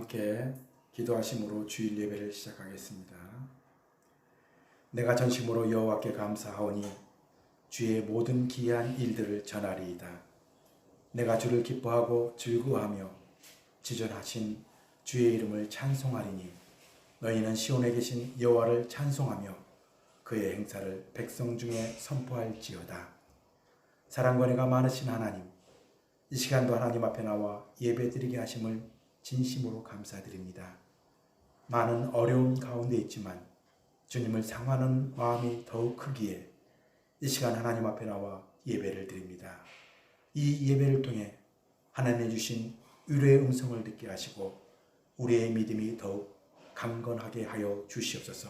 함께 기도하심으로 주일 예배를 시작하겠습니다. 내가 전심으로 여호와께 감사하오니 주의 모든 기이한 일들을 전하리이다. 내가 주를 기뻐하고 즐거워하며 지존하신 주의 이름을 찬송하리니 너희는 시온에 계신 여호와를 찬송하며 그의 행사를 백성 중에 선포할지어다. 사랑과 은혜가 많으신 하나님, 이 시간도 하나님 앞에 나와 예배드리게 하심을 진심으로 감사드립니다. 많은 어려움 가운데 있지만 주님을 상하는 마음이 더욱 크기에 이 시간 하나님 앞에 나와 예배를 드립니다. 이 예배를 통해 하나님이 주신 위로의 음성을 듣게 하시고 우리의 믿음이 더욱 강건하게 하여 주시옵소서.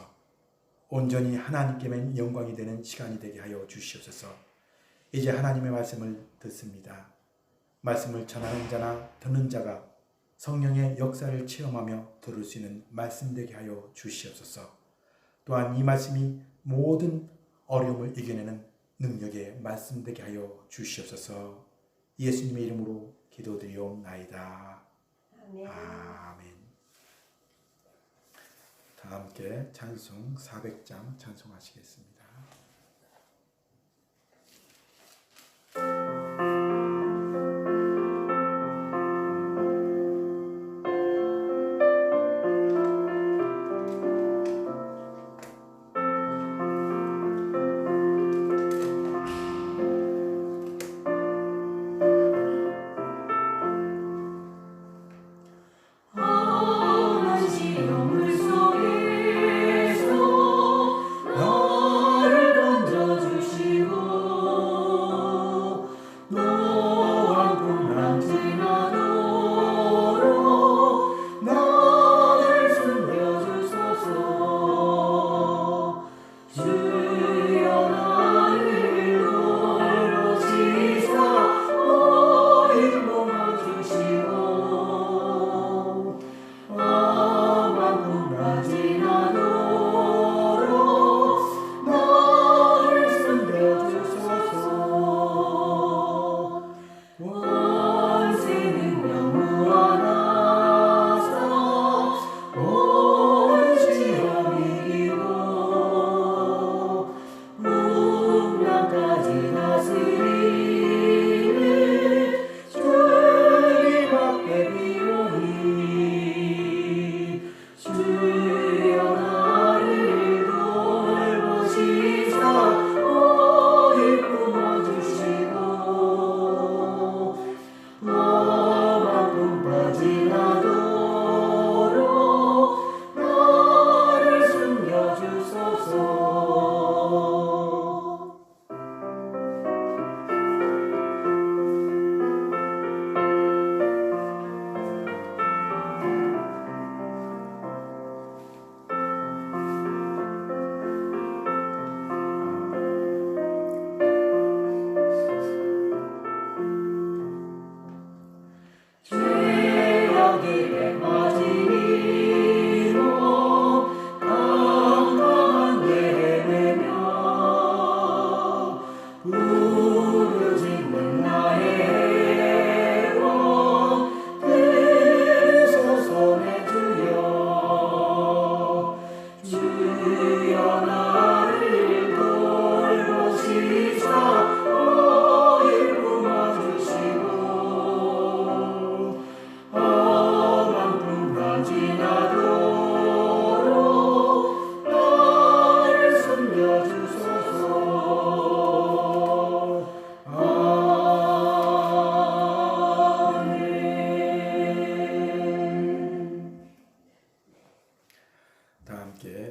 온전히 하나님께만 영광이 되는 시간이 되게 하여 주시옵소서. 이제 하나님의 말씀을 듣습니다. 말씀을 전하는 자나 듣는 자가 성령의 역사를 체험하며 들을 수 있는 말씀 되게 하여 주시옵소서. 또한 이 말씀이 모든 어려움을 이겨내는 능력의 말씀 되게 하여 주시옵소서. 예수님의 이름으로 기도드리옵나이다. 아멘. 아멘. 다 함께 찬송 400장 찬송하시겠습니다.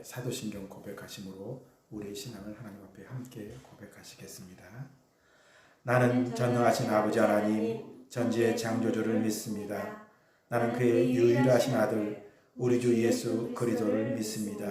사도신경 고백하심으로 우리의 신앙을 하나님 앞에 함께 고백하시겠습니다. 나는 전능하신 아버지 하나님 전지의 창조주를 믿습니다. 나는 그의 유일하신 아들 우리 주 예수 그리스도를 믿습니다.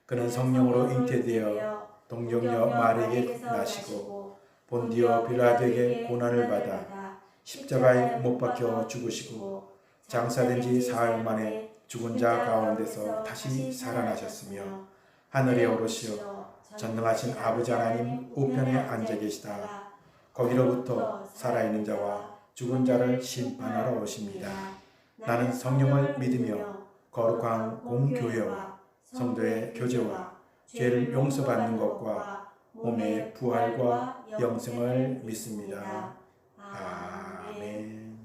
그는 성령으로 잉태되어 동정녀 마리에게 나시고 본디오 빌라도에게 고난을 받아 십자가에 못 박혀 죽으시고 장사된 지 사흘 만에 죽은 자 가운데서 다시 살아나셨으며 하늘에 오르시어 전능하신 아버지 하나님 우편에 앉아 계시다. 거기로부터 살아있는 자와 죽은 자를 심판하러 오십니다. 나는 성령을 믿으며 거룩한 공교회와 성도의 교제와 죄를 용서받는 것과 몸의 부활과 영생을 믿습니다. 아멘.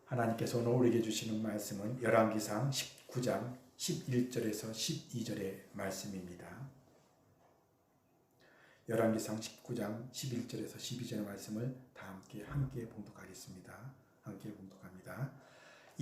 하나님께서 오늘 우리에게 주시는 말씀은 열왕기상 19장 11절에서 12절의 말씀입니다. 열왕기상 19장 11절에서 12절의 말씀을 다 함께 봉독하겠습니다. 함께 봉독합니다.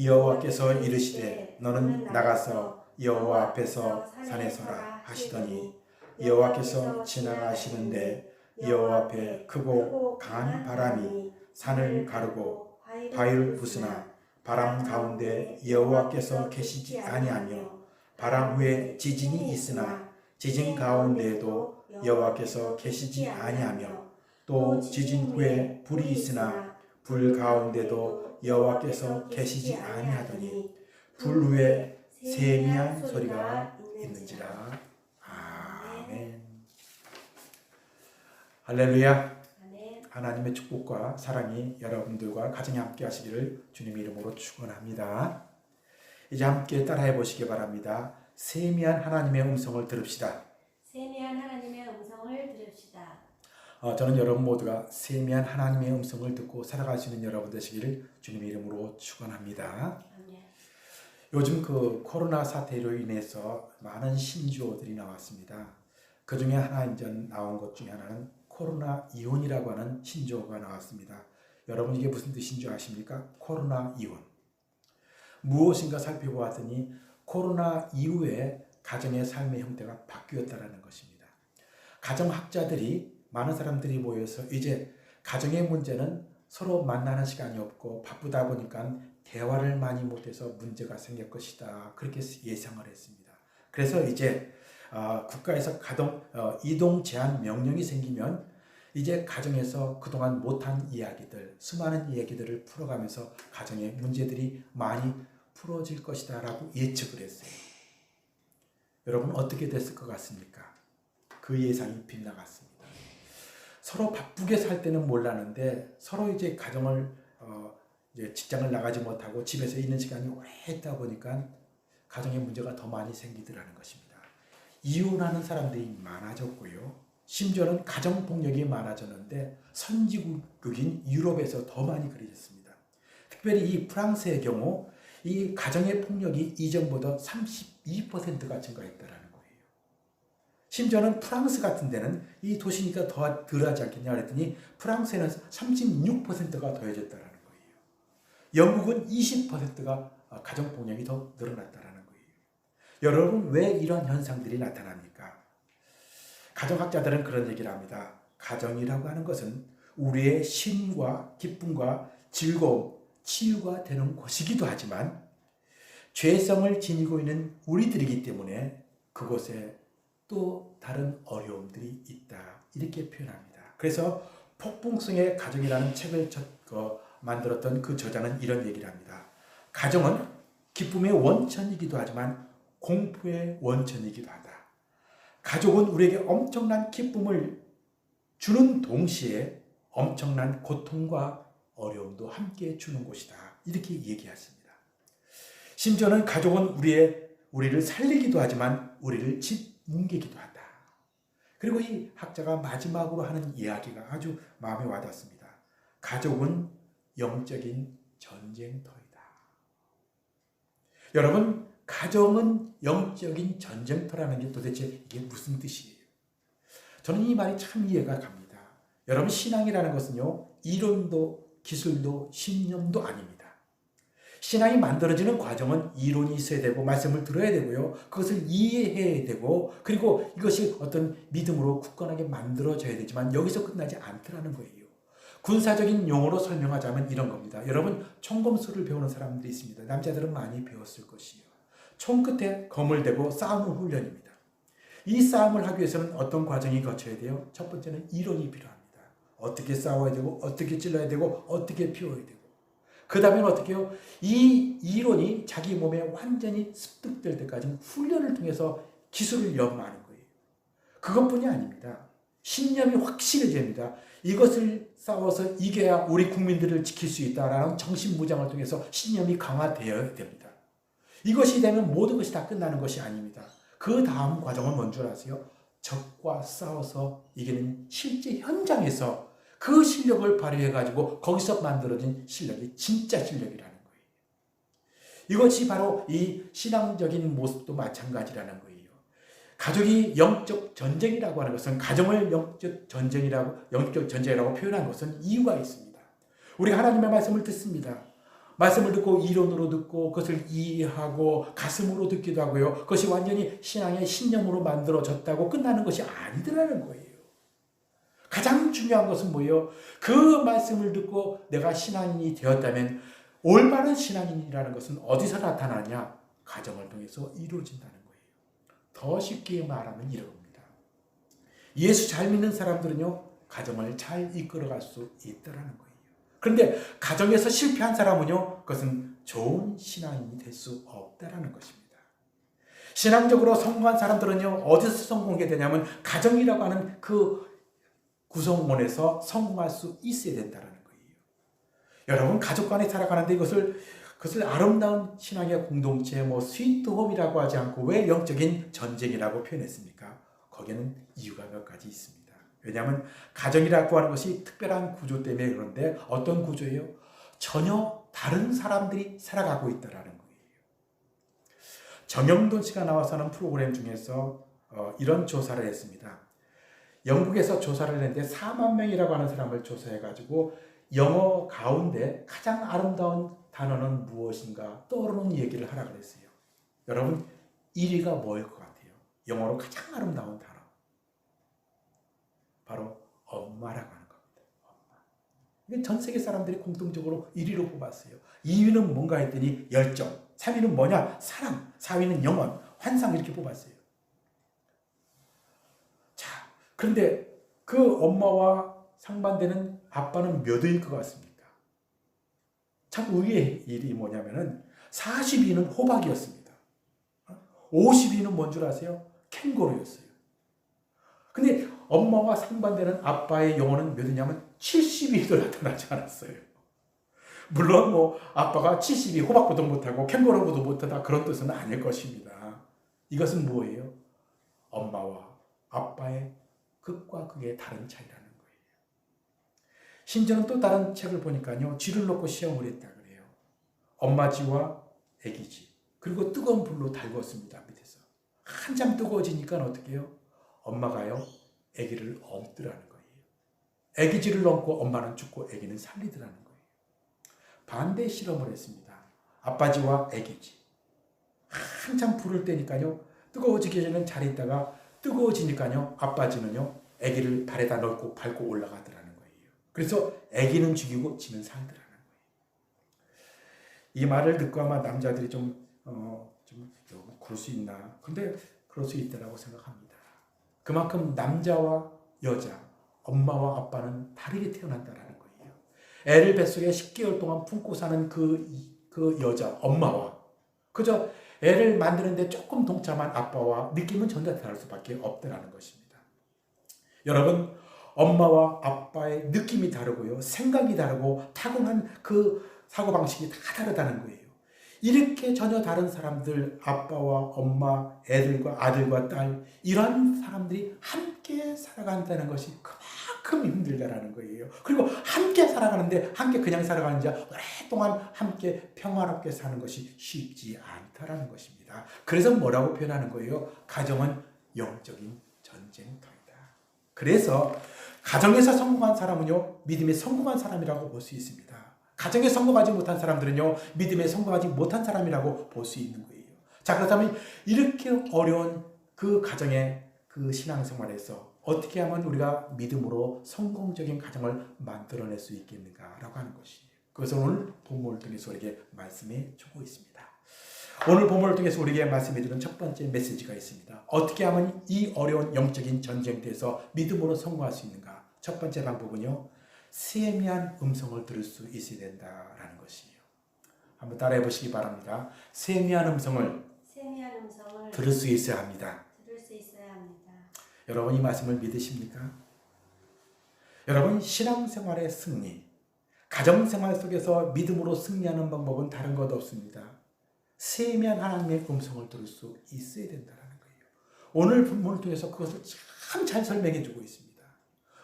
여호와께서 이르시되 너는 나가서 여호와 앞에서 산에 서라 하시더니 여호와께서 지나가시는데 여호와 앞에 크고 강한 바람이 산을 가르고 바위를 부수나 바람 가운데 여호와께서 계시지 아니하며 바람 후에 지진이 있으나 지진 가운데에도 여호와께서 계시지 아니하며 또 지진 후에 불이 있으나 불 가운데도 여호와께서 계시지 아니하더니 불 후에 세미한 소리가 있는지라. 아멘. 할렐루야. 하나님의 축복과 사랑이 여러분들과 가정에 함께 하시기를 주님의 이름으로 축원합니다. 이제 함께 따라해 보시기 바랍니다. 세미한 하나님의 음성을 들읍시다. 세미한 하나님의 음성을 들읍시다. 저는 여러분 모두가 세미한 하나님의 음성을 듣고 살아갈 수 있는 여러분 되시기를 주님의 이름으로 축원합니다. 요즘 그 코로나 사태로 인해서 많은 신조어들이 나왔습니다. 그 중에 하나 이제 나온 것 중에 하나는 코로나 이혼이라고 하는 신조어가 나왔습니다. 여러분 이게 무슨 뜻인 줄 아십니까? 코로나 이혼. 무엇인가 살펴보았더니 코로나 이후에 가정의 삶의 형태가 바뀌었다는 것입니다. 가정학자들이 많은 사람들이 모여서 이제 가정의 문제는 서로 만나는 시간이 없고 바쁘다 보니까 대화를 많이 못해서 문제가 생길 것이다. 그렇게 예상을 했습니다. 그래서 이제 국가에서 이동 제한 명령이 생기면 이제 가정에서 그동안 못한 이야기들, 수많은 이야기들을 풀어가면서 가정의 문제들이 많이 풀어질 것이다 라고 예측을 했어요. 여러분 어떻게 됐을 것 같습니까? 그 예상이 빗나갔습니다. 서로 바쁘게 살 때는 몰랐는데 서로 이제 가정을 이제 직장을 나가지 못하고 집에서 있는 시간이 오래 있다 보니까 가정의 문제가 더 많이 생기더라는 것입니다. 이혼하는 사람들이 많아졌고요. 심지어는 가정폭력이 많아졌는데 선진국인 유럽에서 더 많이 그래졌습니다. 특별히 이 프랑스의 경우 이 가정의 폭력이 이전보다 32%가 증가했다는 거예요. 심지어는 프랑스 같은 데는 이 도시니까 더 덜하지 않겠냐 그랬더니 프랑스에는 36%가 더해졌다는 거예요. 영국은 20%가 가정폭력이 더 늘어났다는 거예요. 여러분 왜 이런 현상들이 나타납니까? 가정학자들은 그런 얘기를 합니다. 가정이라고 하는 것은 우리의 쉼과 기쁨과 즐거움, 치유가 되는 곳이기도 하지만 죄성을 지니고 있는 우리들이기 때문에 그곳에 또 다른 어려움들이 있다. 이렇게 표현합니다. 그래서 폭풍성의 가정이라는 책을 만들었던 그 저자는 이런 얘기를 합니다. 가정은 기쁨의 원천이기도 하지만 공포의 원천이기도 하다. 가족은 우리에게 엄청난 기쁨을 주는 동시에 엄청난 고통과 어려움도 함께 주는 곳이다. 이렇게 얘기했습니다. 심지어는 가족은 우리를 살리기도 하지만 우리를 짓뭉개기도 한다. 그리고 이 학자가 마지막으로 하는 이야기가 아주 마음에 와닿습니다. 가족은 영적인 전쟁터이다. 여러분, 가정은 영적인 전쟁터라는 게 도대체 이게 무슨 뜻이에요? 저는 이 말이 참 이해가 갑니다. 여러분, 신앙이라는 것은요, 이론도 기술도 신념도 아닙니다. 신앙이 만들어지는 과정은 이론이 있어야 되고 말씀을 들어야 되고요. 그것을 이해해야 되고 그리고 이것이 어떤 믿음으로 굳건하게 만들어져야 되지만 여기서 끝나지 않더라는 거예요. 군사적인 용어로 설명하자면 이런 겁니다. 여러분 총검술을 배우는 사람들이 있습니다. 남자들은 많이 배웠을 것이에요. 총 끝에 검을 대고 싸우는 훈련입니다. 이 싸움을 하기 위해서는 어떤 과정이 거쳐야 돼요? 첫 번째는 이론이 필요합니다. 어떻게 싸워야 되고 어떻게 찔러야 되고 어떻게 피워야 되고 그 다음에는 어떻게 해요? 이 이론이 자기 몸에 완전히 습득될 때까지 훈련을 통해서 기술을 연마하는 거예요. 그것뿐이 아닙니다. 신념이 확실해져야 됩니다. 이것을 싸워서 이겨야 우리 국민들을 지킬 수 있다라는 정신무장을 통해서 신념이 강화되어야 됩니다. 이것이 되면 모든 것이 다 끝나는 것이 아닙니다. 그 다음 과정은 뭔 줄 아세요? 적과 싸워서 이기는 실제 현장에서 그 실력을 발휘해가지고 거기서 만들어진 실력이 진짜 실력이라는 거예요. 이것이 바로 이 신앙적인 모습도 마찬가지라는 거예요. 가족이 영적 전쟁이라고 하는 것은 가정을 영적 전쟁이라고 표현한 것은 이유가 있습니다. 우리가 하나님의 말씀을 듣습니다. 말씀을 듣고 이론으로 듣고 그것을 이해하고 가슴으로 듣기도 하고요. 그것이 완전히 신앙의 신념으로 만들어졌다고 끝나는 것이 아니더라는 거예요. 가장 중요한 것은 뭐예요? 그 말씀을 듣고 내가 신앙인이 되었다면 올바른 신앙인이라는 것은 어디서 나타나냐? 가정을 통해서 이루어진다는 거예요. 더 쉽게 말하면 이런 겁니다. 예수 잘 믿는 사람들은요, 가정을 잘 이끌어갈 수 있다는 거예요. 그런데 가정에서 실패한 사람은요, 그것은 좋은 신앙인이 될 수 없다는 것입니다. 신앙적으로 성공한 사람들은요, 어디서 성공하게 되냐면 가정이라고 하는 그 구성원에서 성공할 수 있어야 된다는 거예요. 여러분, 가족 간에 살아가는데 그것을 아름다운 신앙의 공동체, 스위트홈이라고 하지 않고 왜 영적인 전쟁이라고 표현했습니까? 거기에는 이유가 몇 가지 있습니다. 왜냐하면 가정이라고 하는 것이 특별한 구조 때문에 그런데 어떤 구조예요? 전혀 다른 사람들이 살아가고 있다는 거예요. 정영돈 씨가 나와서 하는 프로그램 중에서 이런 조사를 했습니다. 영국에서 조사를 했는데 4만 명이라고 하는 사람을 조사해가지고 영어 가운데 가장 아름다운 단어는 무엇인가 떠오르는 얘기를 하라 그랬어요. 여러분 1위가 뭐일 것 같아요? 영어로 가장 아름다운 단어. 바로 엄마라고 하는 겁니다. 엄마. 이건 전 세계 사람들이 공통적으로 1위로 뽑았어요. 2위는 뭔가 했더니 열정. 3위는 뭐냐? 사랑. 4위는 영원, 환상 이렇게 뽑았어요. 자, 그런데 그 엄마와 상반되는 아빠는 몇 위일 것 같습니까? 참 의외의 일이 뭐냐면은 40위는 호박이었습니다. 50위는 뭔 줄 아세요? 캥거루였어요. 근데 엄마와 상반되는 아빠의 영혼은 몇 위냐면 70위도 나타나지 않았어요. 물론 아빠가 70위 호박보도 못하고 캥거루보도 못하다 그런 뜻은 아닐 것입니다. 이것은 뭐예요? 엄마와 아빠의 극과 극의 다른 차이라는 거예요. 심지어는 또 다른 책을 보니까요. 쥐를 놓고 시험을 했다 그래요. 엄마 쥐와 애기 쥐. 그리고 뜨거운 불로 달궜습니다. 밑에서. 한참 뜨거워지니까 어떻게 해요? 엄마가요. 애기를 얹더라는 거예요. 애기 쥐를 얹고 엄마는 죽고 애기는 살리더라는 거예요. 반대 실험을 했습니다. 아빠 쥐와 애기 쥐. 한참 불을 떼니까요. 뜨거워지기 전에는 잘 있다가 뜨거워지니까요. 아빠 쥐는요. 애기를 발에다 넣고 밟고 올라가더라는 거예요. 그래서 애기는 죽이고 쥐는 살더라는 거예요. 이 말을 듣고 아마 남자들이 좀 그럴 수 있나. 근데 그럴 수 있다라고 생각합니다. 그만큼 남자와 여자, 엄마와 아빠는 다르게 태어난다라는 거예요. 애를 뱃속에 10개월 동안 품고 사는 그 여자, 엄마와 그저 애를 만드는데 조금 동참한 아빠와 느낌은 전혀 다를 수밖에 없다라는 것입니다. 여러분, 엄마와 아빠의 느낌이 다르고요. 생각이 다르고 타고난 그 사고방식이 다 다르다는 거예요. 이렇게 전혀 다른 사람들, 아빠와 엄마, 애들과 아들과 딸 이런 사람들이 함께 살아간다는 것이 그만큼 힘들다라는 거예요. 그리고 함께 살아가는데 함께 그냥 살아가는지 오랫동안 함께 평화롭게 사는 것이 쉽지 않다라는 것입니다. 그래서 뭐라고 표현하는 거예요? 가정은 영적인 전쟁터이다. 그래서 가정에서 성공한 사람은요, 믿음에 성공한 사람이라고 볼 수 있습니다. 가정에 성공하지 못한 사람들은요, 믿음에 성공하지 못한 사람이라고 볼 수 있는 거예요. 자, 그렇다면 이렇게 어려운 그 가정의 그 신앙생활에서 어떻게 하면 우리가 믿음으로 성공적인 가정을 만들어낼 수 있겠는가라고 하는 것이에요. 그것을 오늘 본문을 통해서 우리에게 말씀해 주고 있습니다. 오늘 본문을 통해서 우리에게 말씀해 주는 첫 번째 메시지가 있습니다. 어떻게 하면 이 어려운 영적인 전쟁터에서 믿음으로 성공할 수 있는가? 첫 번째 방법은요, 세미한 음성을 들을 수 있어야 된다라는 것이에요. 한번 따라해 보시기 바랍니다. 세미한 음성을 들을 수 있어야 합니다. 들을 수 있어야 합니다. 여러분 이 말씀을 믿으십니까? 여러분, 신앙생활의 승리, 가정생활 속에서 믿음으로 승리하는 방법은 다른 것 없습니다. 세미한 하나님의 음성을 들을 수 있어야 된다는 거예요. 오늘 본문을 통해서 그것을 참 잘 설명해 주고 있습니다.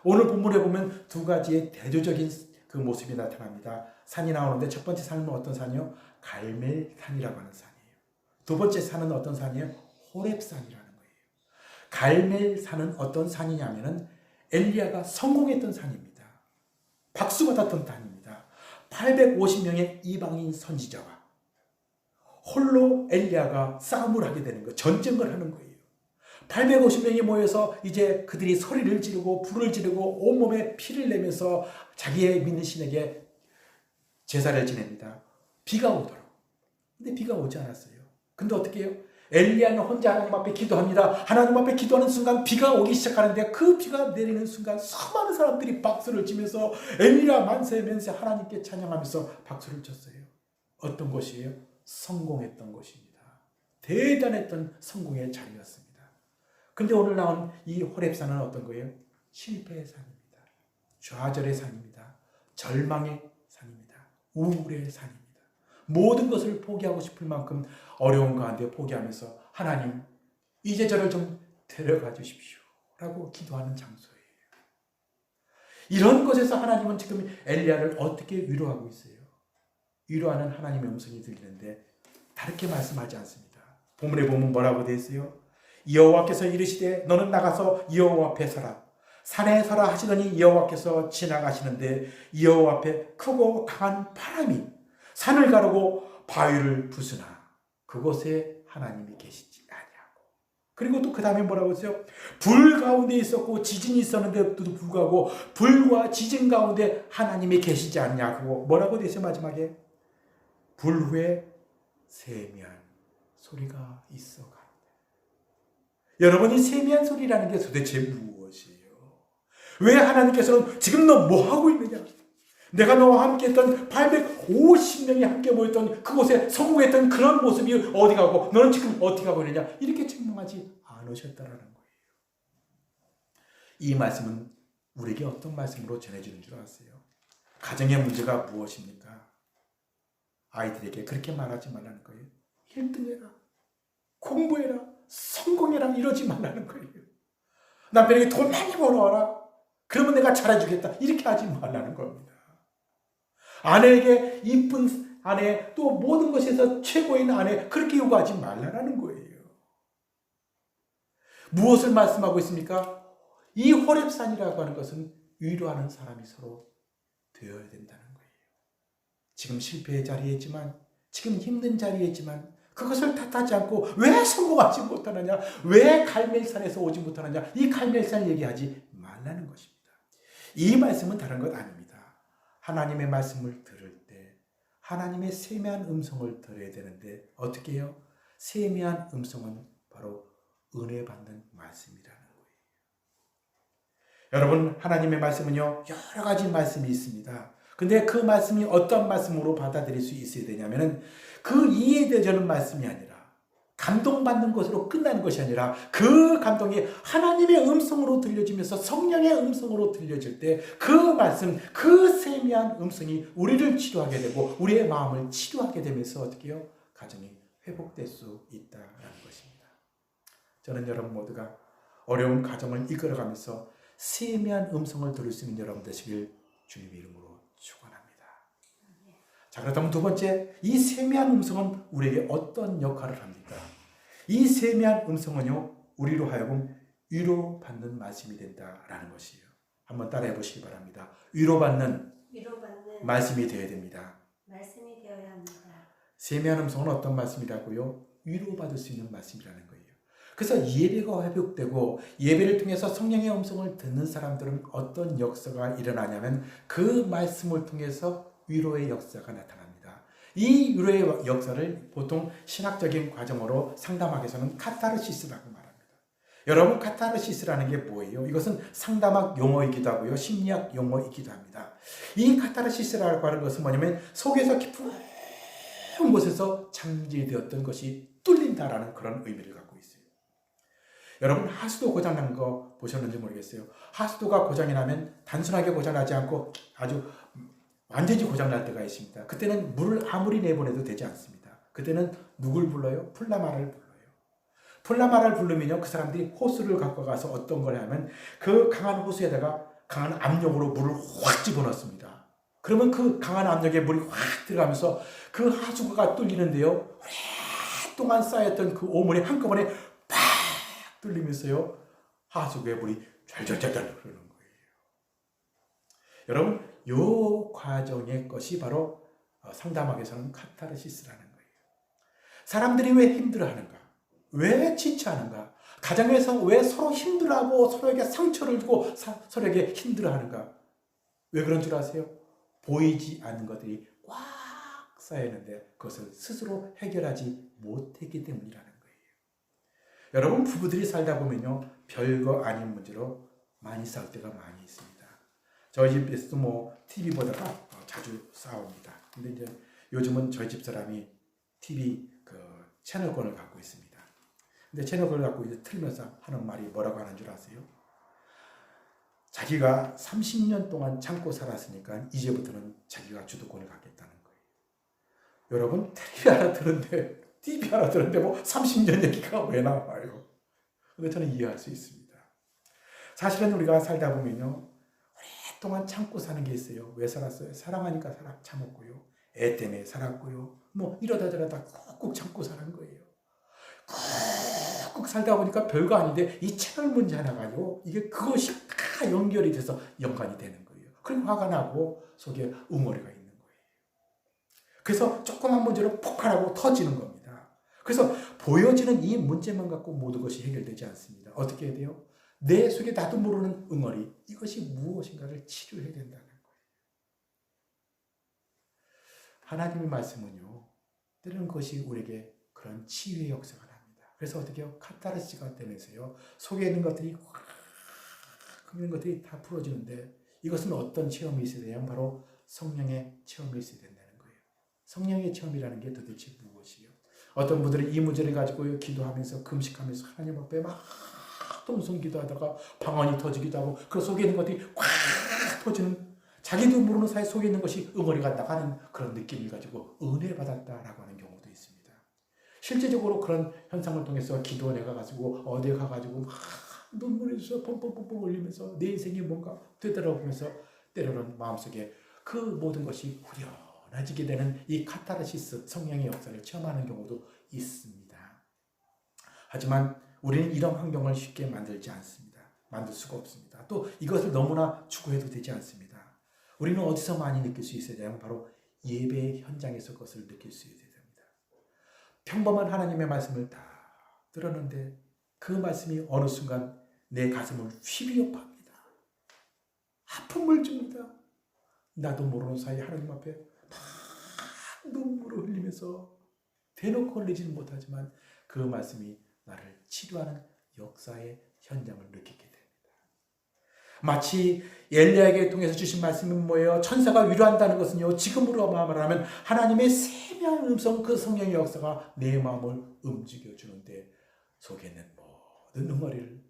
오늘 본문에 보면 두 가지의 대조적인 그 모습이 나타납니다. 산이 나오는데 첫 번째 산은 어떤 산이요? 갈멜산이라고 하는 산이에요. 두 번째 산은 어떤 산이에요? 호렙산이라는 거예요. 갈멜산은 어떤 산이냐면은 엘리야가 성공했던 산입니다. 박수받았던 산입니다. 850명의 이방인 선지자와 홀로 엘리야가 싸움을 하게 되는 거예요. 전쟁을 하는 거예요. 850명이 모여서 이제 그들이 소리를 지르고 불을 지르고 온몸에 피를 내면서 자기의 믿는 신에게 제사를 지냅니다. 비가 오도록. 근데 비가 오지 않았어요. 근데 어떻게 해요? 엘리야는 혼자 하나님 앞에 기도합니다. 하나님 앞에 기도하는 순간 비가 오기 시작하는데 그 비가 내리는 순간 수많은 사람들이 박수를 치면서 엘리야 만세 만세 하나님께 찬양하면서 박수를 쳤어요. 어떤 것이에요? 성공했던 것입니다. 대단했던 성공의 자리였습니다. 근데 오늘 나온 이 호렙산은 어떤 거예요? 실패의 산입니다. 좌절의 산입니다. 절망의 산입니다. 우울의 산입니다. 모든 것을 포기하고 싶을 만큼 어려운 가운데 포기하면서 하나님 이제 저를 좀 데려가 주십시오 라고 기도하는 장소예요. 이런 곳에서 하나님은 지금 엘리야를 어떻게 위로하고 있어요? 위로하는 하나님의 음성이 들리는데 다르게 말씀하지 않습니다. 본문에 보면 뭐라고 되어 있어요? 여호와께서 이르시되 너는 나가서 여호와 앞에 서라. 산에 서라 하시더니 여호와께서 지나가시는데 여호와 앞에 크고 강한 바람이 산을 가르고 바위를 부수나 그곳에 하나님이 계시지 아니하고. 그리고 또 그 다음에 뭐라고 했어요? 불 가운데 있었고 지진이 있었는데도 불구하고 불과 지진 가운데 하나님이 계시지 않냐고. 뭐라고 되어 있어요? 마지막에 불 후에 세미한 소리가 있어 가는데. 여러분, 이 세미한 소리라는 게 도대체 무엇이에요? 왜 하나님께서는 지금 너 뭐 하고 있느냐? 내가 너와 함께 했던 850명이 함께 모였던 그곳에 성공했던 그런 모습이 어디 가고 너는 지금 어떻게 하고 있느냐? 이렇게 책망하지 않으셨다라는 거예요. 이 말씀은 우리에게 어떤 말씀으로 전해지는 줄 아세요? 가정의 문제가 무엇입니까? 아이들에게 그렇게 말하지 말라는 거예요. 1등해라. 공부해라. 성공해라. 이러지 말라는 거예요. 남편에게 돈 많이 벌어와라. 그러면 내가 잘해주겠다. 이렇게 하지 말라는 겁니다. 아내에게 이쁜 아내, 또 모든 것에서 최고인 아내, 그렇게 요구하지 말라는 거예요. 무엇을 말씀하고 있습니까? 이 호렙산이라고 하는 것은 위로하는 사람이 서로 되어야 된다는 거예요. 지금 실패의 자리에 있지만, 지금 힘든 자리에 있지만 그것을 탓하지 않고 왜 성공하지 못하느냐, 왜 갈멜산에서 오지 못하느냐, 이 갈멜산 얘기하지 말라는 것입니다. 이 말씀은 다른 것 아닙니다. 하나님의 말씀을 들을 때 하나님의 세미한 음성을 들어야 되는데 어떻게 해요? 세미한 음성은 바로 은혜 받는 말씀이라는 거예요. 여러분, 하나님의 말씀은요, 여러 가지 말씀이 있습니다. 근데 그 말씀이 어떤 말씀으로 받아들일 수 있어야 되냐면은 그 이해되는 말씀이 아니라 감동받는 것으로 끝나는 것이 아니라 그 감동이 하나님의 음성으로 들려지면서 성령의 음성으로 들려질 때 그 말씀, 그 세미한 음성이 우리를 치료하게 되고 우리의 마음을 치료하게 되면서 어떻게 해요? 가정이 회복될 수 있다는 것입니다. 저는 여러분 모두가 어려운 가정을 이끌어가면서 세미한 음성을 들을 수 있는 여러분 되시길 주님의 이름으로 축원합니다. 자, 그렇다면 두 번째, 이 세미한 음성은 우리에게 어떤 역할을 합니까? 이 세미한 음성은요, 우리로 하여금 위로받는 말씀이 된다라는 것이에요. 한번 따라해 보시기 바랍니다. 위로받는 말씀이 되어야 됩니다. 말씀이 되어야 합니다. 세미한 음성은 어떤 말씀이라고요? 위로받을 수 있는 말씀이라는 거예요. 그래서 예배가 회복되고 예배를 통해서 성령의 음성을 듣는 사람들은 어떤 역사가 일어나냐면 그 말씀을 통해서 위로의 역사가 나타납니다. 이 위로의 역사를 보통 신학적인 과정으로 상담학에서는 카타르시스라고 말합니다. 여러분, 카타르시스라는 게 뭐예요? 이것은 상담학 용어이기도 하고요, 심리학 용어이기도 합니다. 이 카타르시스라고 하는 것은 뭐냐면 속에서 깊은 곳에서 잠재되었던 것이 뚫린다라는 그런 의미를 갖고 있어요. 여러분 하수도 고장난 거 보셨는지 모르겠어요. 하수도가 고장이 나면 단순하게 고장나지 않고 아주 완전히 고장날 때가 있습니다. 그때는 물을 아무리 내보내도 되지 않습니다. 그때는 누굴 불러요? 플라마를 불러요. 플라마를 부르면요, 그 사람들이 호스를 갖고 가서 어떤 걸 하면 그 강한 호스에다가 강한 압력으로 물을 확 집어넣습니다. 그러면 그 강한 압력에 물이 확 들어가면서 그 하수구가 뚫리는데요, 오랫동안 쌓였던 그 오물이 한꺼번에 팍 뚫리면서요, 하수구에 물이 좔좔좔 흐르는 거예요. 여러분, 이 과정의 것이 바로 상담학에서는 카타르시스라는 거예요. 사람들이 왜 힘들어하는가? 왜 지체하는가? 가정에서 왜 서로 힘들어하고 서로에게 상처를 주고 서로에게 힘들어하는가? 왜 그런 줄 아세요? 보이지 않는 것들이 꽉 쌓여있는데 그것을 스스로 해결하지 못했기 때문이라는 거예요. 여러분, 부부들이 살다 보면요, 별거 아닌 문제로 많이 싸울 때가 많이 있습니다. 저희 집에서도 TV 보다가 자주 싸웁니다. 근데 이제 요즘은 저희 집 사람이 TV 채널권을 갖고 있습니다. 근데 채널권을 갖고 이제 틀면서 하는 말이 뭐라고 하는 줄 아세요? 자기가 30년 동안 참고 살았으니까 이제부터는 자기가 주도권을 갖겠다는 거예요. 여러분, TV 하나 들었는데 30년 얘기가 왜 나와요? 근데 저는 이해할 수 있습니다. 사실은 우리가 살다 보면요, 오랫동안 참고 사는 게 있어요. 왜 살았어요? 사랑하니까 참았고요. 애 때문에 살았고요. 이러다 저러다 꾹꾹 참고 사는 거예요. 꾹꾹 살다 보니까 별거 아닌데 이 채널 문제 하나가요, 그것이 다 연결이 돼서 연관이 되는 거예요. 그럼 화가 나고 속에 응어리가 있는 거예요. 그래서 조그만 문제로 폭발하고 터지는 겁니다. 그래서 보여지는 이 문제만 갖고 모든 것이 해결되지 않습니다. 어떻게 해야 돼요? 내 속에 나도 모르는 응어리, 이것이 무엇인가를 치료해야 된다는 거예요. 하나님의 말씀은요, 때로는 그것이 우리에게 그런 치유의 역사가 납니다. 그래서 어떻게 해요? 카타르시스가 되면서요, 속에 있는 것들이 있는 것들이 다 풀어지는데, 이것은 어떤 체험이 있어야 되냐면 바로 성령의 체험이 있어야 된다는 거예요. 성령의 체험이라는 게 도대체 무엇이에요? 어떤 분들은 이 문제를 가지고 기도하면서 금식하면서 하나님 앞에 막 통성 기도하다가 방언이 터지기도 하고 그 속에 있는 것들이 확 터지는, 자기도 모르는 사이 속에 있는 것이 응어리가 나가는 그런 느낌을 가지고 은혜 받았다라고 하는 경우도 있습니다. 실제적으로 그런 현상을 통해서 기도 내가 가지고 어디에 가가지고 막 눈물이 펑펑펑펑 흘리면서 내 인생이 뭔가 되돌아보면서 때로는 마음속에 그 모든 것이 후련해지게 되는 이 카타르시스, 성령의 역사를 체험하는 경우도 있습니다. 하지만 우리는 이런 환경을 쉽게 만들지 않습니다. 만들 수가 없습니다. 또 이것을 너무나 추구해도 되지 않습니다. 우리는 어디서 많이 느낄 수 있어야 되냐면 바로 예배 현장에서 그것을 느낄 수 있어야 됩니다. 평범한 하나님의 말씀을 다 들었는데 그 말씀이 어느 순간 내 가슴을 휘비어팝니다. 아픔을 줍니다. 나도 모르는 사이 하나님 앞에 막 눈물을 흘리면서 대놓고 흘리지는 못하지만 그 말씀이 나를 치료하는 역사의 현장을 느끼게 됩니다. 마치 엘리야에게 통해서 주신 말씀은 뭐예요? 천사가 위로한다는 것은요, 지금으로 말하면 하나님의 세미한 음성, 그 성령의 역사가 내 마음을 움직여주는데 속에 있는 모든 응어리를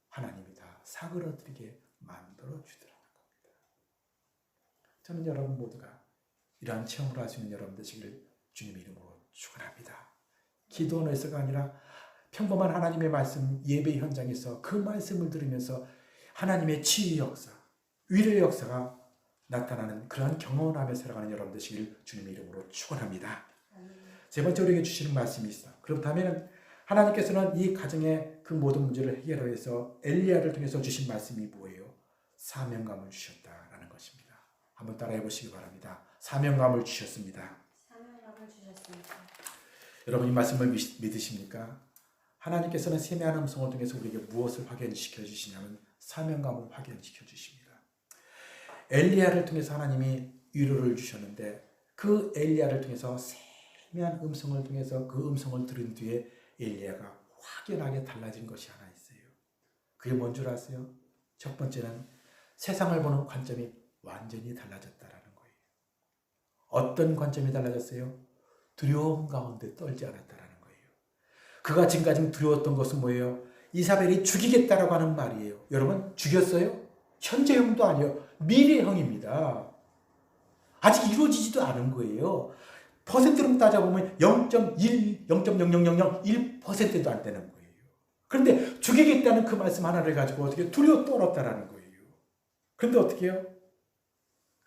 하나님이 다 사그러뜨리게 만들어주더라는 겁니다. 저는 여러분 모두가 이러한 체험을 할 수 있는 여러분 되시기를 주님의 이름으로 축원합니다. 기도는 에서가 아니라 평범한 하나님의 말씀, 예배 현장에서 그 말씀을 들으면서 하나님의 치유의 역사, 위로의 역사가 나타나는 그러한 경험을 하며 살아가는 여러분 되시길 주님의 이름으로 축원합니다. 세 번째 우리에게 주시는 말씀이 있어. 그렇다면 하나님께서는 이 가정의 그 모든 문제를 해결하기 위해서 엘리야를 통해서 주신 말씀이 뭐예요? 사명감을 주셨다라는 것입니다. 한번 따라해 보시기 바랍니다. 사명감을 주셨습니다. 사명감을 주셨습니다. 여러분 이 말씀을 믿으십니까? 하나님께서는 세미한 음성을 통해서 우리에게 무엇을 확인시켜 주시냐면 사명감을 확인시켜 주십니다. 엘리야를 통해서 하나님이 위로를 주셨는데 그 엘리야를 통해서 세미한 음성을 통해서 그 음성을 들은 뒤에 엘리야가 확연하게 달라진 것이 하나 있어요. 그게 뭔 줄 아세요? 첫 번째는 세상을 보는 관점이 완전히 달라졌다라는 거예요. 어떤 관점이 달라졌어요? 두려움 가운데 떨지 않았다라는 거예요. 그가 지금까지 두려웠던 것은 뭐예요? 이사벨이 죽이겠다라고 하는 말이에요. 여러분, 죽였어요? 현재형도 아니에요. 미래형입니다. 아직 이루어지지도 않은 거예요. 퍼센트로 따져보면 0.1, 0.00001%도 안 되는 거예요. 그런데 죽이겠다는 그 말씀 하나를 가지고 어떻게 두려워 떨었다라는 거예요. 그런데 어떻게 해요?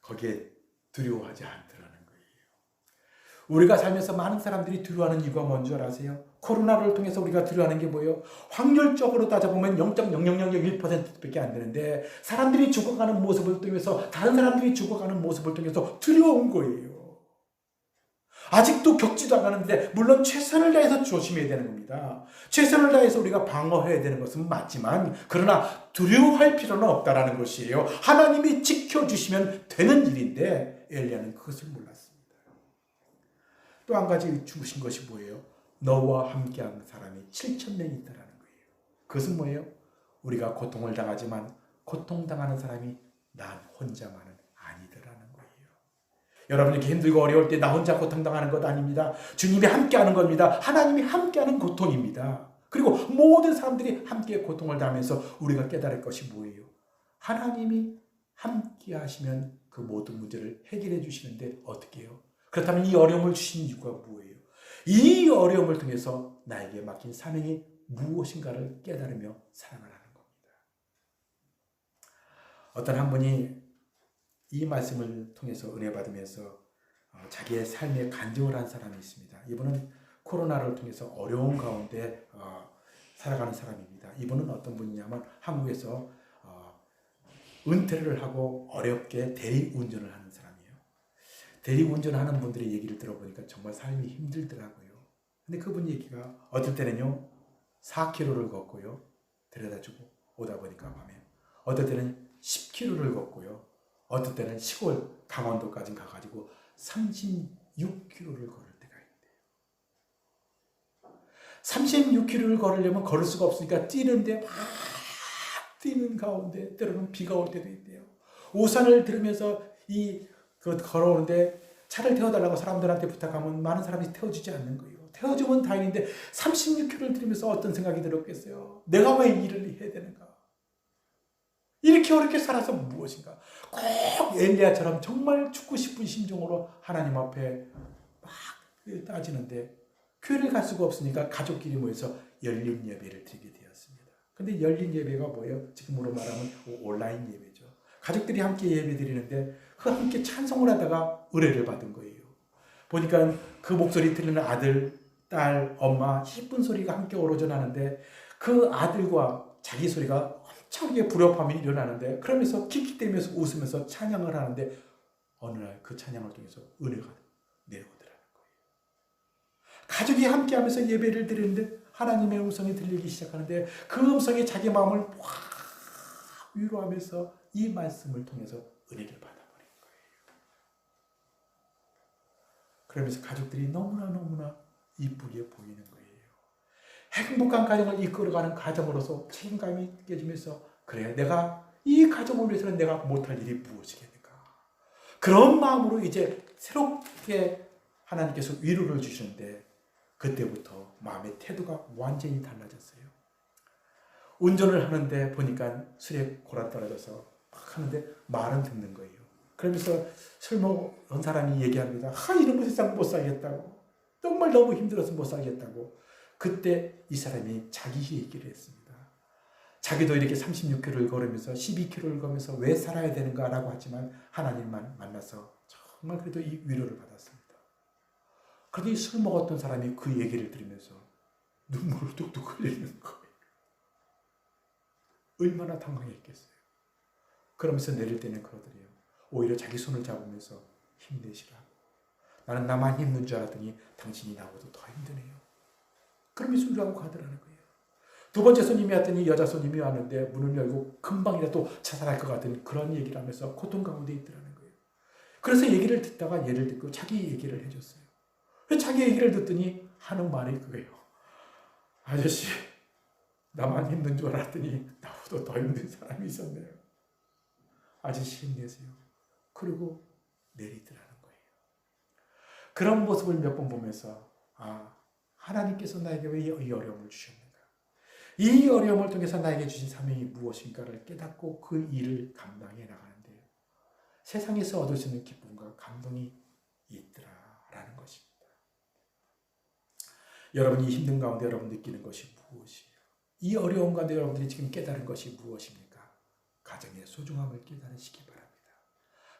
거기에 두려워하지 않더라는 거예요. 우리가 살면서 많은 사람들이 두려워하는 이유가 뭔지 아세요? 코로나를 통해서 우리가 두려워하는 게 뭐예요? 확률적으로 따져보면 0.00001%밖에 안 되는데 사람들이 죽어가는 모습을 통해서 다른 사람들이 죽어가는 모습을 통해서 두려운 거예요. 아직도 겪지도 않았는데 물론 최선을 다해서 조심해야 되는 겁니다. 최선을 다해서 우리가 방어해야 되는 것은 맞지만 그러나 두려워할 필요는 없다라는 것이에요. 하나님이 지켜주시면 되는 일인데 엘리야는 그것을 몰랐습니다. 또 한 가지 주신 것이 뭐예요? 너와 함께한 사람이 7,000명이 있다라는 거예요. 그것은 뭐예요? 우리가 고통을 당하지만 고통당하는 사람이 난 혼자만은 아니더라는 거예요. 여러분 이렇게 힘들고 어려울 때 나 혼자 고통당하는 것 아닙니다. 주님이 함께하는 겁니다. 하나님이 함께하는 고통입니다. 그리고 모든 사람들이 함께 고통을 당하면서 우리가 깨달을 것이 뭐예요? 하나님이 함께 하시면 그 모든 문제를 해결해 주시는데 어떻게 해요? 그렇다면 이 어려움을 주신 이유가 뭐예요? 이 어려움을 통해서 나에게 맡긴 사명이 무엇인가를 깨달으며 살아가는 겁니다. 어떤 한 분이 이 말씀을 통해서 은혜 받으면서 자기의 삶에 간증을 한 사람이 있습니다. 이분은 코로나를 통해서 어려운 가운데 살아가는 사람입니다. 이분은 어떤 분이냐면 한국에서 은퇴를 하고 어렵게 대리운전을 하는 사람이에요. 대리운전하는 분들의 얘기를 들어보니까 정말 삶이 힘들더라고요. 근데 그분 얘기가 어떨 때는요 4km를 걷고요 데려다주고 오다 보니까 밤에 어떨 때는 10km를 걷고요 어떨 때는 시골 강원도까지 가가지고 36km를 걸을 때가 있대요. 36km를 걸으려면 걸을 수가 없으니까 뛰는데 막 뛰는 가운데 때로는 비가 올 때도 있대요. 우산을 들으면서 걸어오는데 차를 태워달라고 사람들한테 부탁하면 많은 사람이 태워주지 않는 거예요. 태워주면 다행인데 36km를 들으면서 어떤 생각이 들었겠어요? 내가 왜 일을 해야 되는가? 이렇게 어렵게 살아서 무엇인가? 꼭 엘리야처럼 정말 죽고 싶은 심정으로 하나님 앞에 막 따지는데 교회를 갈 수가 없으니까 가족끼리 모여서 열린 예배를 드리게 되었습니다. 근데 열린 예배가 뭐예요? 지금으로 말하면 온라인 예배죠. 가족들이 함께 예배 드리는데 그 함께 찬송을 하다가 은혜를 받은 거예요. 보니까 그 목소리 들리는 아들, 딸, 엄마 예쁜 소리가 함께 어우러져 나는데 그 아들과 자기 소리가 엄청나게 불협화음이 일어나는데 그러면서 킥킥대면서 웃으면서 찬양을 하는데 어느 날 그 찬양을 통해서 은혜가 내려오더라는 거예요. 가족이 함께 하면서 예배를 드리는데 하나님의 음성이 들리기 시작하는데 그 음성이 자기 마음을 확 위로하면서 이 말씀을 통해서 은혜를 받아버린 거예요. 그러면서 가족들이 너무나 이쁘게 보이는 거예요. 행복한 가정을 이끌어가는 가정으로서 책임감이 느껴지면서 그래 내가 이 가정을 위해서는 내가 못할 일이 무엇이겠는가. 그런 마음으로 이제 새롭게 하나님께서 위로를 주시는데 그때부터 마음의 태도가 완전히 달라졌어요. 운전을 하는데 보니까 술에 골아떨어져서 막 하는데 말은 듣는 거예요. 그러면서 술 먹은 사람이 얘기합니다. 이런 세상 못 살겠다고. 정말 너무 힘들어서 못 살겠다고. 그때 이 사람이 자기 얘기를 했습니다. 자기도 이렇게 36km를 걸으면서 12km를 걸으면서 왜 살아야 되는가라고 하지만 하나님만 만나서 정말 그래도 이 위로를 받았습니다. 그런데 술 먹었던 사람이 그 얘기를 들으면서 눈물을 뚝뚝 흘리는 거예요. 얼마나 당황했겠어요. 그러면서 내릴 때는 그러더래요. 오히려 자기 손을 잡으면서 힘내시라고. 나는 나만 힘든 줄 알았더니 당신이 나보다 더 힘드네요. 그러면서 위로하고 가더라는 거예요. 두 번째 손님이 왔더니 여자 손님이 왔는데 문을 열고 금방이라도 자살할 것 같은 그런 얘기를 하면서 고통 가운데 있더라는 거예요. 그래서 얘기를 듣다가 얘를 듣고 자기 얘기를 해줬어요. 자기 얘기를 듣더니 하는 말이 그거예요. 아저씨, 나만 힘든 줄 알았더니 나보다 더 힘든 사람이 있었네요. 아저씨 힘내세요. 그리고 내리더라는 거예요. 그런 모습을 몇 번 보면서 하나님께서 나에게 왜 이 어려움을 주셨는가? 이 어려움을 통해서 나에게 주신 사명이 무엇인가를 깨닫고 그 일을 감당해 나가는데요. 세상에서 얻을 수 있는 기쁨과 감동이 있더라라는 것입니다. 여러분이 힘든 가운데 여러분 느끼는 것이 무엇이에요? 이 어려움 가운데 여러분들이 지금 깨달은 것이 무엇입니까? 가정의 소중함을 깨달으시기 바랍니다.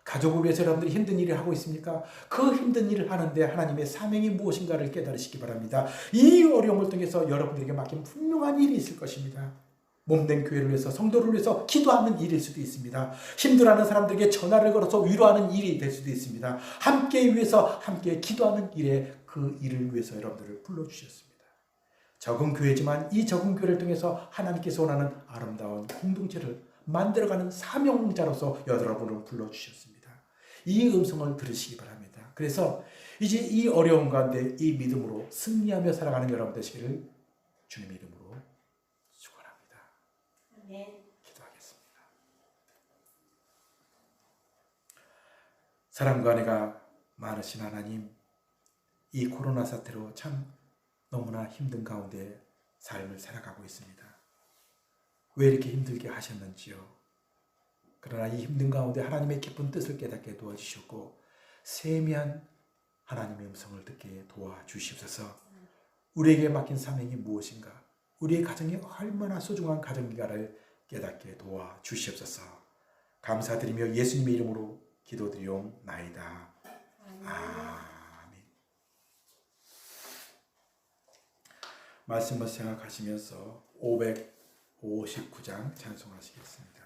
가족을 위해서 여러분들이 힘든 일을 하고 있습니까? 그 힘든 일을 하는데 하나님의 사명이 무엇인가를 깨달으시기 바랍니다. 이 어려움을 통해서 여러분들에게 맡긴 분명한 일이 있을 것입니다. 몸된 교회를 위해서, 성도를 위해서 기도하는 일일 수도 있습니다. 힘들어하는 사람들에게 전화를 걸어서 위로하는 일이 될 수도 있습니다. 함께 위해서 함께 기도하는 일에 그 일을 위해서 여러분들을 불러주셨습니다. 적은 교회지만 이 적은 교회를 통해서 하나님께서 원하는 아름다운 공동체를 만들어가는 사명자로서 여러분을 불러주셨습니다. 이 음성을 들으시기 바랍니다. 그래서 이제 이 어려움 가운데 이 믿음으로 승리하며 살아가는 여러분 되시기를 주님의 이름으로 축원합니다. 아멘. 기도하겠습니다. 사랑과 은혜가 많으신 하나님, 이 코로나 사태로 참 너무나 힘든 가운데 삶을 살아가고 있습니다. 왜 이렇게 힘들게 하셨는지요? 그러나 이 힘든 가운데 하나님의 깊은 뜻을 깨닫게 도와주셨고 세미한 하나님의 음성을 듣게 도와주시옵소서. 우리에게 맡긴 사명이 무엇인가? 우리의 가정이 얼마나 소중한 가정인가를 깨닫게 도와주시옵소서. 감사드리며 예수님의 이름으로 기도드리옵나이다. 아멘. 말씀을 생각하시면서 559장 찬송하시겠습니다.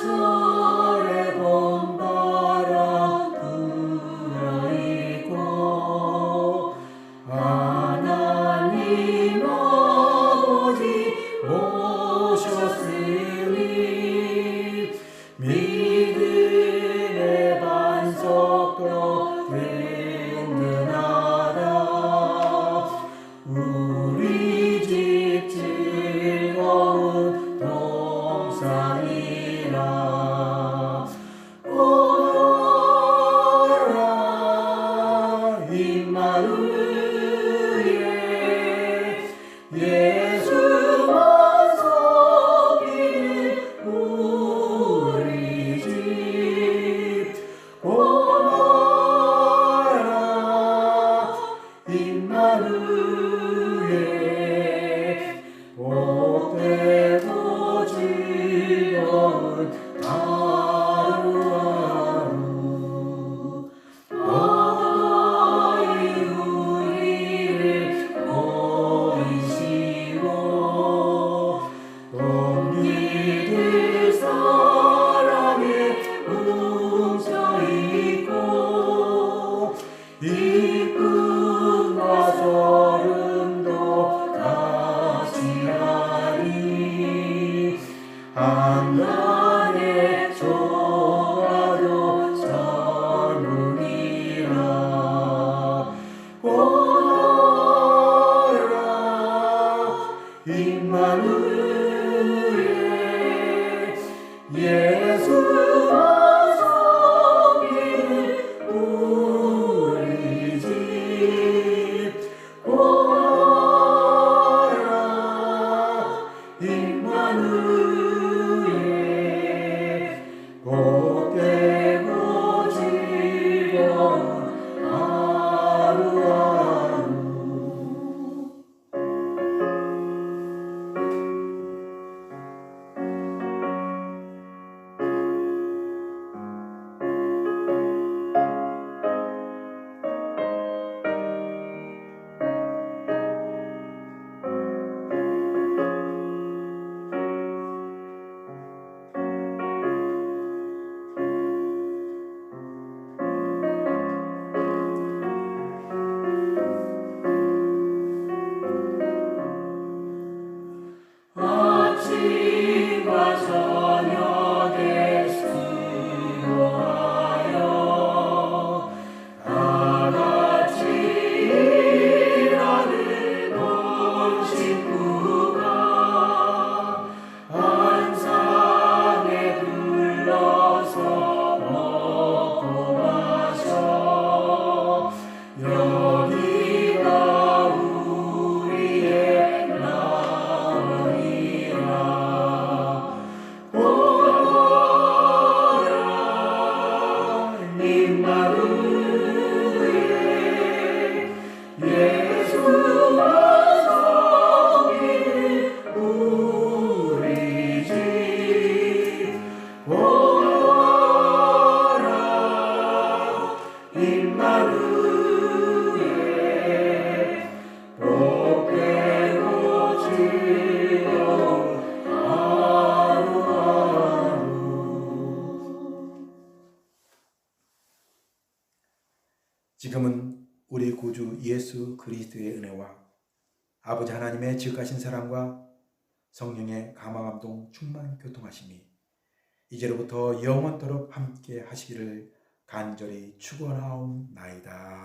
사절의 봄바람 불어있고 하나님 아버지 오셨으니 믿음의 반석도 든든하다. 우리 집 즐거운 동산이라. 오라 임마누엘 예수만 섬기는 우리 집. 오라 임마누엘 복되고 즐거운 하루하루. 너희 우리를 보이시고 동리들 사랑에 뭉쳐있고 기쁨과 소름도 같이 하니 한간의 조가도 젊으리라. 오라 임마누엘 예수만 섬기는 우리 집. 오라 임마누엘 복되고 즐거운 하루하루. 예수 그리스도의 은혜와 아버지 하나님의 지극하신 사랑과 성령의 감화감동 충만 교통하심이 이제로부터 영원토록 함께 하시기를 간절히 축원하옵나이다.